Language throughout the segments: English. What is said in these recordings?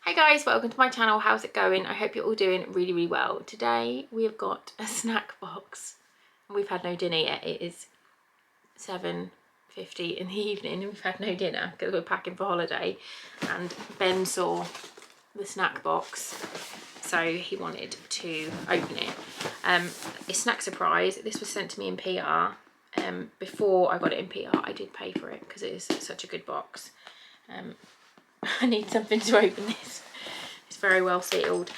Hi guys, welcome to my channel. How's it going? I hope you're all doing really well. Today we have got a snack box. We've had no dinner yet. It is 7:50 in the evening and we've had no dinner because we're packing for holiday, and Ben saw the snack box so he wanted to open it. It's snack surprise. This was sent to me in PR. Before I got it in PR I did pay for it because it is such a good box. I need something to open this. It's very well sealed.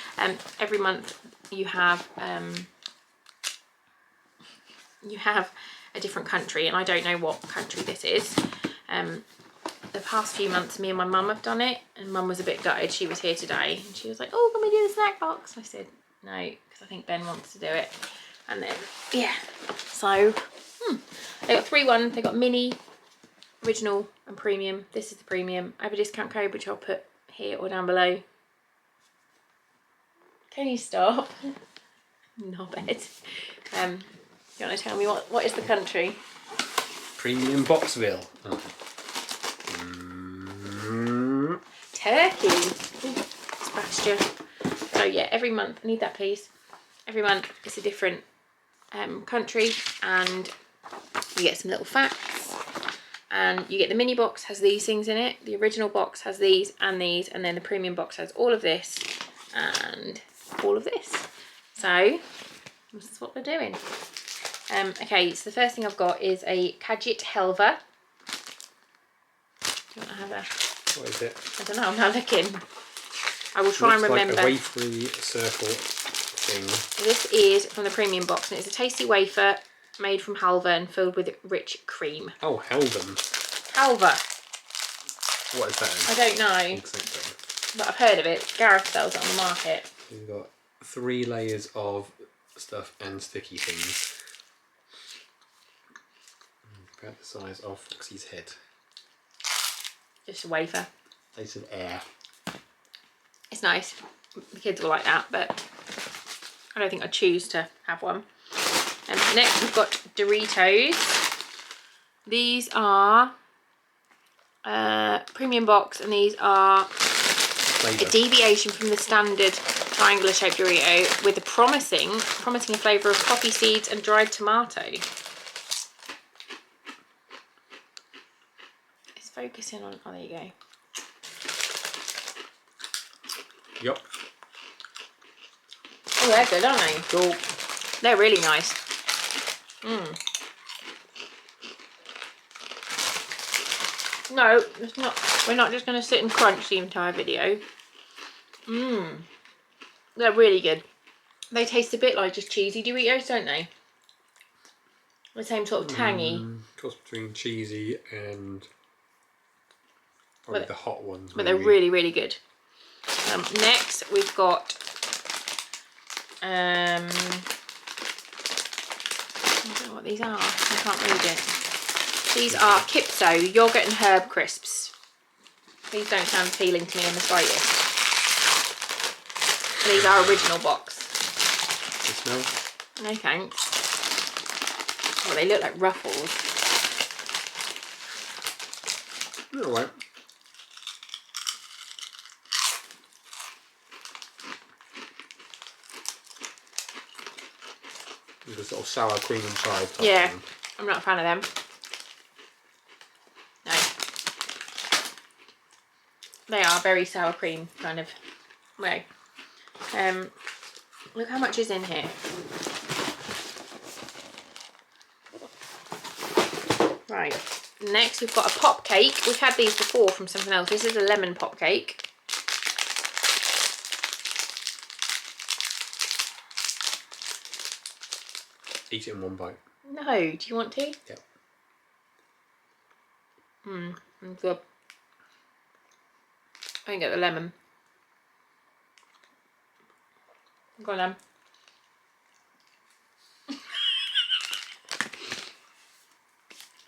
Every month you have a different country, and I don't know what country this is. The past few months me and my mum have done it, and Mum was a bit gutted. She was here today and she was like, oh, can we do the snack box? I said no because I think Ben wants to do it. And then yeah, so they got 3 ones. They got mini, original and premium. This is the premium. I have a discount code which I'll put here or down below. Can you stop? Knobhead. You want to tell me what is the country? Premium Boxville. Oh. Turkey. Spazz. So yeah, every month, I need that please. Every month it's a different country, and you get some little facts. And you get the mini box has these things in it. The original box has these, and then the premium box has all of this and all of this. So this is what we're doing. Okay, so the first thing I've got is a Kajit Halva. Do you want to have a... What is it? I don't know, I'm not looking. I will try and remember. Like a wafery circle thing. This is from the premium box, and it's a tasty wafer made from halva and filled with rich cream. Oh, Halva. Halva. What is that? I don't know, but I've heard of it. Gareth sells it on the market. You've got 3 layers of stuff and sticky things. About the size of Foxy's head. Just a wafer. Taste of air. It's nice. The kids will like that, but I don't think I'd choose to have one. Next we've got Doritos. These are premium box, and these are a deviation from the standard triangular shaped Dorito with a promising flavour of poppy seeds and dried tomato. It's focusing on, oh there you go. Yep. Oh, they're good, aren't they? Cool. They're really nice. No, it's not. We're not just going to sit and crunch the entire video. They're really good. They taste a bit like just cheesy Doritos, don't they? The same sort of tangy. Cross between cheesy and probably the hot ones. But they're really good. Next we've got I don't know what these are. I can't read it. These are Kipso yogurt and herb crisps. These don't sound appealing to me in the slightest. These are original box. They smell? No thanks. Oh, they look like Ruffles. They're alright. There's a sort of sour cream inside. Yeah, thing. I'm not a fan of them. No. They are very sour cream kind of way. Look how much is in here. Right. Next we've got a Popcake. We've had these before from something else. This is a lemon Popcake. Eat it in one bite. No, do you want to? Yep. Good. I can get the lemon. Go on then.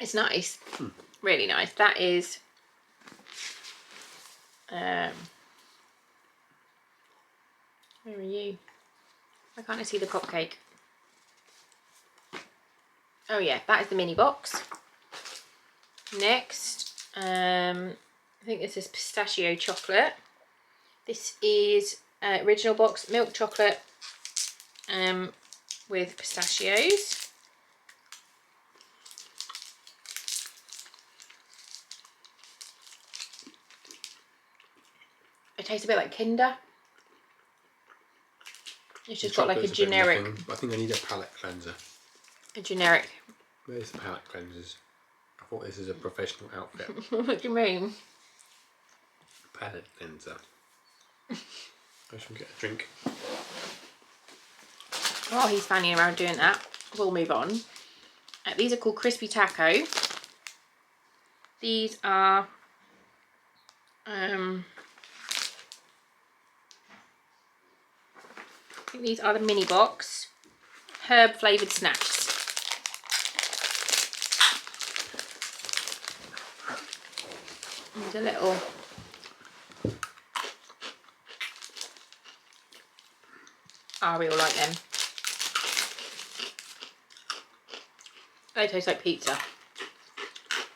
It's nice. Really nice. That is where are you? Why can't I see the Popcake? Oh yeah, that is the mini box. Next, I think this is Pistachio Chocolate. This is original box milk chocolate with pistachios. It tastes a bit like Kinder. It's just got like a generic. I think I need a palate cleanser. A generic. Where's the palate cleansers? I thought this is a professional outfit. What do you mean? Palate cleanser. I should get a drink. While he's fanning around doing that, we'll move on. These are called Crispy Taco. These are I think these are the mini box herb flavoured snacks. There's a little Ari will like them. They taste like pizza.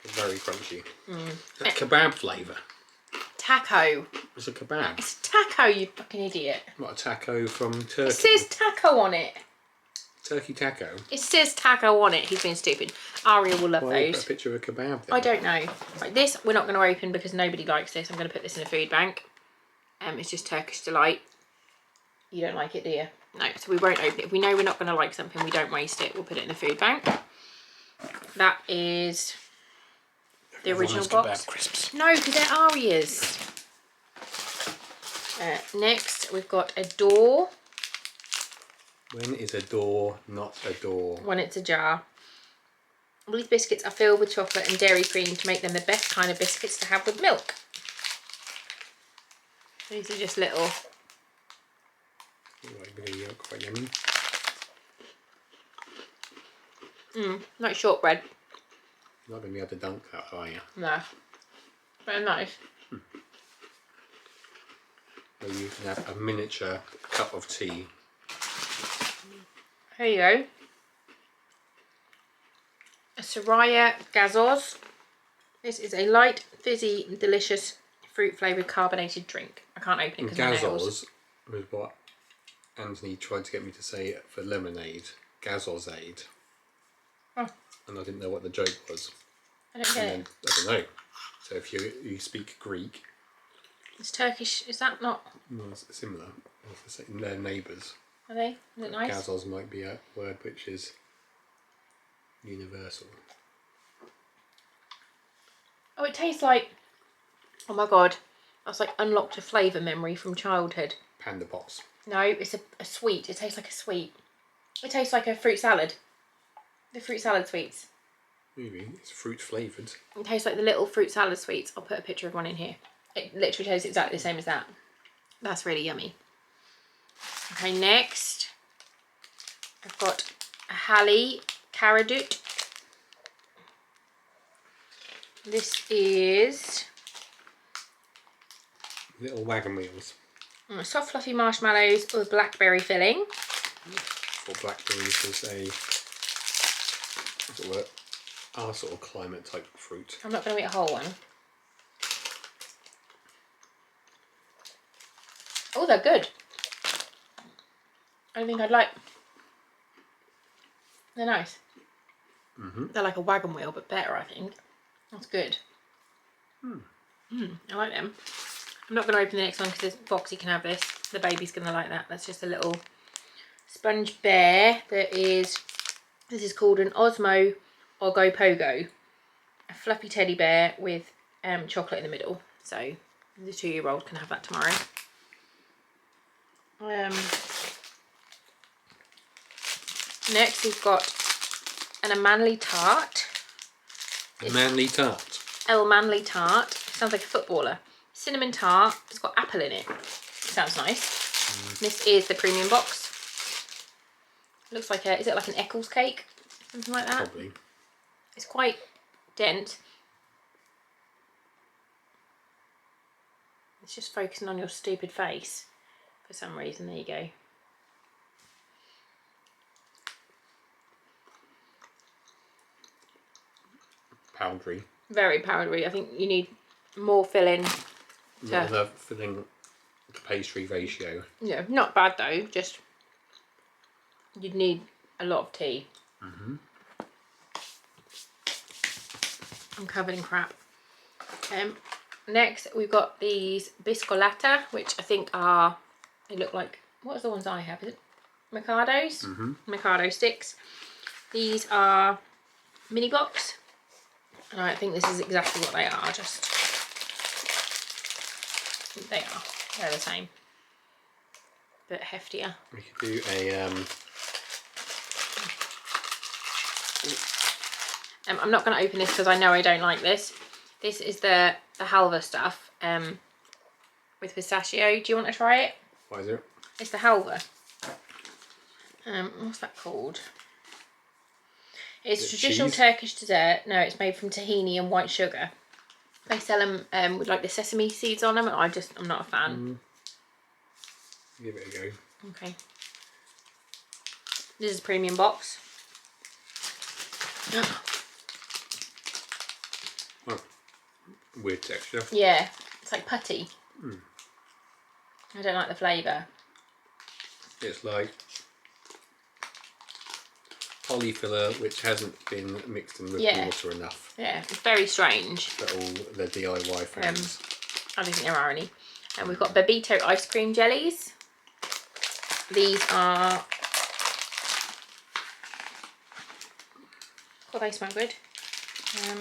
Very crunchy. That kebab flavour. Taco. It's a kebab. It's taco, you fucking idiot. What, a taco from Turkey? It says taco on it. Turkey taco? It says taco on it. He's being stupid. Aria will love Why those. put a picture of a kebab then? I don't know. Right, this we're not going to open because nobody likes this. I'm going to put this in a food bank. It's just Turkish Delight. You don't like it, do you? No, so we won't open it. If we know we're not going to like something, we don't waste it. We'll put it in the food bank. That is the original box. Kebab crisps. No, because they're Aria's. Next, we've got a door. When is a door not a door? When it's a jar. All these biscuits are filled with chocolate and dairy cream to make them the best kind of biscuits to have with milk. These are just little. Quite yummy. Like shortbread. Not going to be able to dunk that, are you? No. Very nice. So you can have a miniature cup of tea. Here you go. A Soraya Gazoz. This is a light, fizzy, and delicious fruit flavoured carbonated drink. I can't open it because my nails. Gazoz was what Anthony tried to get me to say for lemonade. Gazozade. Oh. And I didn't know what the joke was. I don't get it. I don't know. So if you speak Greek. It's Turkish. Is that not? No, it's similar. They're neighbours. Are they? Is it nice? Gazoz might be a word which is universal. Oh, it tastes like. Oh my god. That's like unlocked a flavour memory from childhood. Panda Pops. No, it's a sweet. It tastes like a sweet. It tastes like a fruit salad. The fruit salad sweets. Maybe. It's fruit flavoured. It tastes like the little fruit salad sweets. I'll put a picture of one in here. It literally tastes exactly the same as that. That's really yummy. Okay, next I've got a Halli Karadut. This is Little wagon wheels. Soft fluffy marshmallows with blackberry filling. For blackberries is our sort of climate type of fruit. I'm not going to eat a whole one. Oh, they're good. I don't think I'd like. They're nice. They're like a wagon wheel, but better, I think. That's good. I like them. I'm not going to open the next one because Foxy can have this. The baby's going to like that. That's just a little sponge bear that is. This is called an Osmo or Gopogo. A fluffy teddy bear with chocolate in the middle. So the 2-year-old can have that tomorrow. Next we've got a Manly Tart. Manly Tart. Manly Tart. Sounds like a footballer. Cinnamon tart. It's got apple in it. Sounds nice. This is the premium box. Looks like is it like an Eccles cake? Something like that? Probably. It's quite dense. It's just focusing on your stupid face for some reason. There you go. Powdery. Very powdery. I think you need more filling. Not the filling the pastry ratio. Yeah, not bad though, just you'd need a lot of tea. I'm covered in crap. Next we've got these Biscolata, which I think are, they look like, what's the ones I have? Is it Micados? Mikado sticks. These are mini box. And I think this is exactly what they are, just, they are. They're the same. But heftier. We could do a I'm not going to open this because I know I don't like this. This is the Halva stuff with pistachio. Do you want to try it? what is it? It's the Halva. What's that called? It's Is it traditional cheese? Turkish dessert. No, it's made from tahini and white sugar. They sell them with like the sesame seeds on them, and I'm not a fan. Give it a go. Okay. This is a premium box. Oh, weird texture. Yeah, it's like putty. I don't like the flavour. It's like polyfiller which hasn't been mixed in with water enough. Yeah, it's very strange. For all the DIY fans. I don't think there are any. And we've got Babito ice cream jellies. These are... Oh, they smell good. I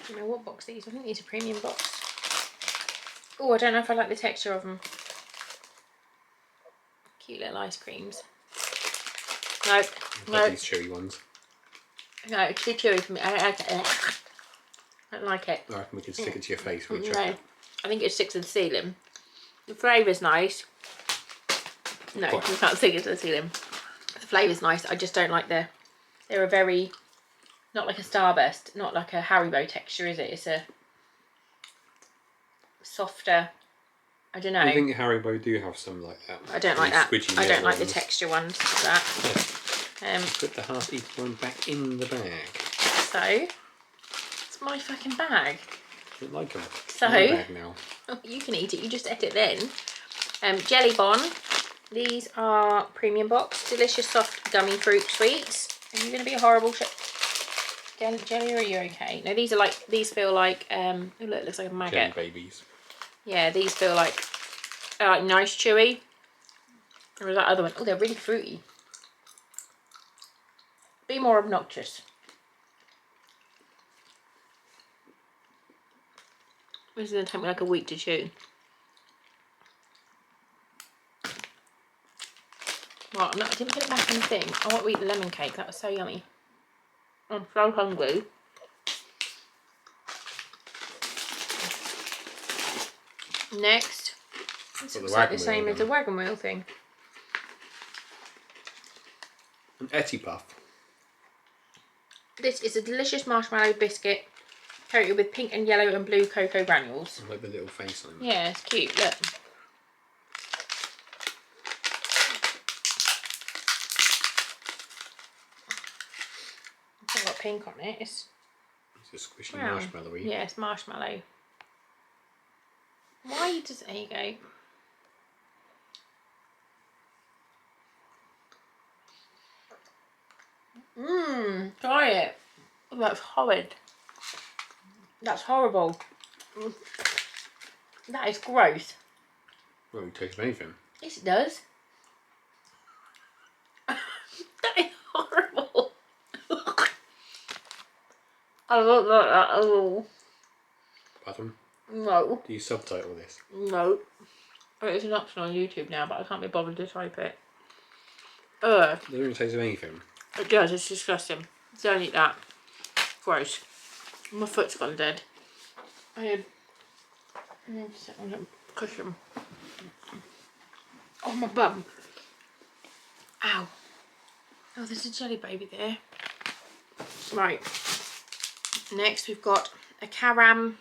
don't know what box these. I think these are premium box. Oh, I don't know if I like the texture of them. Cute little ice creams. No, I no, love these chewy ones. no, it's too chewy for me. I don't like it. I don't like it. I reckon we could stick it to your face when you No, check it. I think it sticks to the ceiling. The flavour's nice. No, What? you can't stick it to the ceiling. The flavour's nice. I just don't like the... They're a very... Not like a Starburst. Not like a Haribo texture, is it? It's a... softer... I don't know. I think Haribo do have some like that. I don't like Those that. squidgy I don't little like the ones. texture ones like that. Put the half-eaten one back in the bag. So... It's my fucking bag. I don't like them. So... My bag now. Oh, you can eat it. You just ate it then. Jelly Bon. These are premium box. Delicious soft gummy fruit sweets. Are you going to be a horrible jelly, or are you okay? No, these are like, these feel like, oh look, it looks like a maggot. Jelly babies. Yeah, these feel like, they're like nice chewy. Or is that other one? Oh, they're really fruity. Be more obnoxious. This is going to take me like a week to chew. Right, I didn't put it back in the thing. I want to eat the lemon cake. That was so yummy. I'm so hungry. Next, this looks like the same as the wagon wheel thing. An etti puff. This is a delicious marshmallow biscuit coated with pink and yellow and blue cocoa granules. I like the little face on it. Yeah, it's cute. Look. It's got pink on it. It's a squishy brown. marshmallowy. Yeah, it's marshmallow. Why does... There you go. Try it. Oh, that's horrid. That's horrible. That is gross. Well, it tastes of anything. Yes, it does. That is horrible. I don't like that at all. Pardon? No. Do you subtitle this? No. It's an option on YouTube now, but I can't be bothered to type it. Ugh. It doesn't taste of anything. It does, it's disgusting. Don't eat that. Gross. My foot's gone dead. I need to sit on a cushion. Oh, my bum. Ow. Oh, there's a jelly baby there. Right. Next, we've got a caram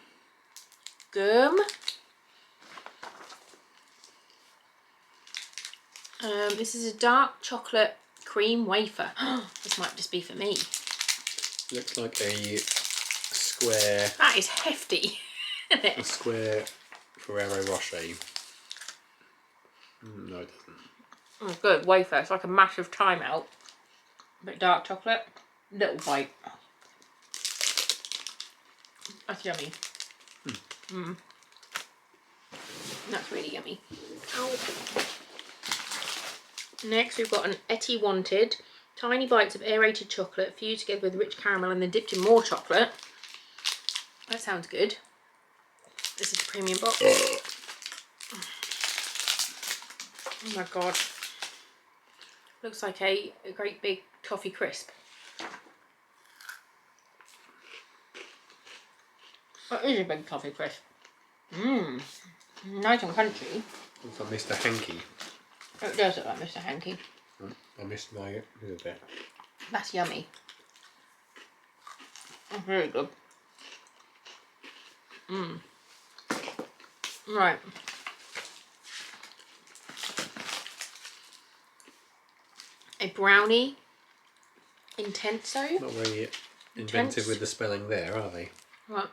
gum. This is a dark chocolate cream wafer. This might just be for me. Looks like a square. That is hefty, isn't it? A square Ferrero Rocher. No, it doesn't. Oh, good. Wafer. It's like a massive timeout. Bit dark chocolate. Little bite. That's yummy. That's really yummy. Ow. Next, we've got an Etti Wanted. Tiny bites of aerated chocolate fused together with rich caramel and then dipped in more chocolate. That sounds good. This is the premium box. Oh my god. Looks like a great big toffee crisp. That is a big toffee crisp. Mmm. Nice and crunchy. Looks like Mr. Hanky. It does look like Mr. Hanky. I missed my little bit. That's yummy. That's very good. Right. A brownie. Intenso. Not very inventive with the spelling there, are they? What?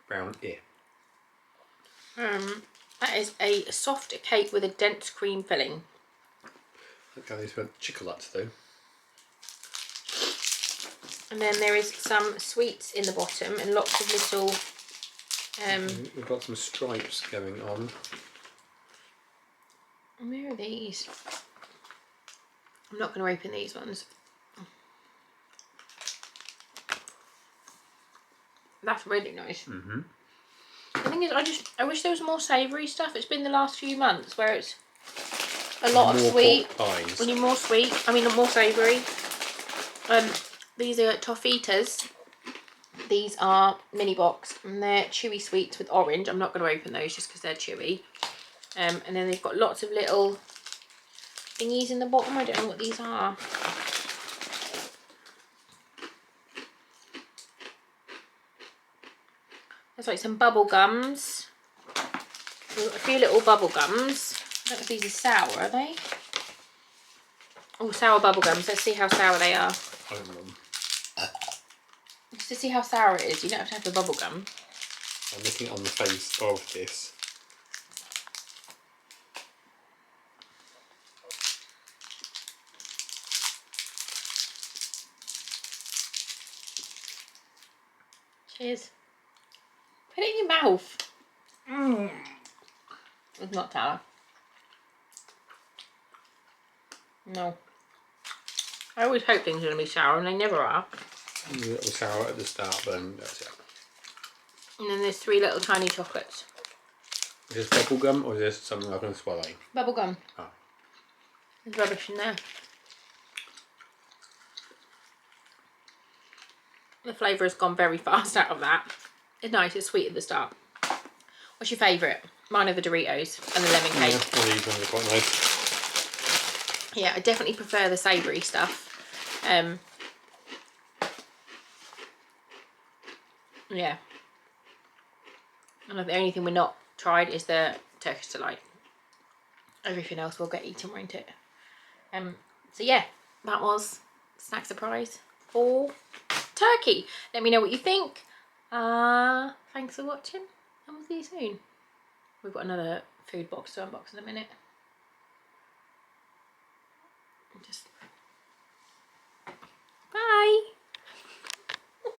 Brown, yeah. That is a soft cake with a dense cream filling. Look how these were chocolate though. And then there is some sweets in the bottom and lots of little... We've got some stripes going on. Where are these? I'm not going to open these ones. That's really nice. The thing is, I wish there was more savoury stuff. It's been the last few months where it's a lot of sweet. Pies. We need more sweet. I mean, more savoury. These are toffitas. These are mini box and they're chewy sweets with orange. I'm not going to open those just because they're chewy. And then they've got lots of little thingies in the bottom. I don't know what these are. There's like some bubble gums. We've got a few little bubble gums. I don't know if these are sour, are they? Oh, sour bubble gums. Let's see how sour they are. I don't know. Just to see how sour it is, you don't have to have the bubble gum. I'm looking on the face of this. Cheers. Put it in your mouth. It's not sour. No. I always hope things are going to be sour and they never are. A little sour at the start, but then that's it. And then there's 3 little tiny chocolates. Is this bubble gum or is this something I can swallow? Bubble gum. Oh. There's rubbish in there. The flavour has gone very fast out of that. It's nice, it's sweet at the start. What's your favourite? Mine are the Doritos and the lemon cake. Yeah, well, these ones are quite nice. Yeah, I definitely prefer the savoury stuff. Yeah. And the only thing we're not tried is the Turkish Delight. Everything else will get eaten, won't it? So yeah, that was Snack Surprise for Turkey. Let me know what you think. Thanks for watching and we'll see you soon. We've got another food box to unbox in a minute. Bye.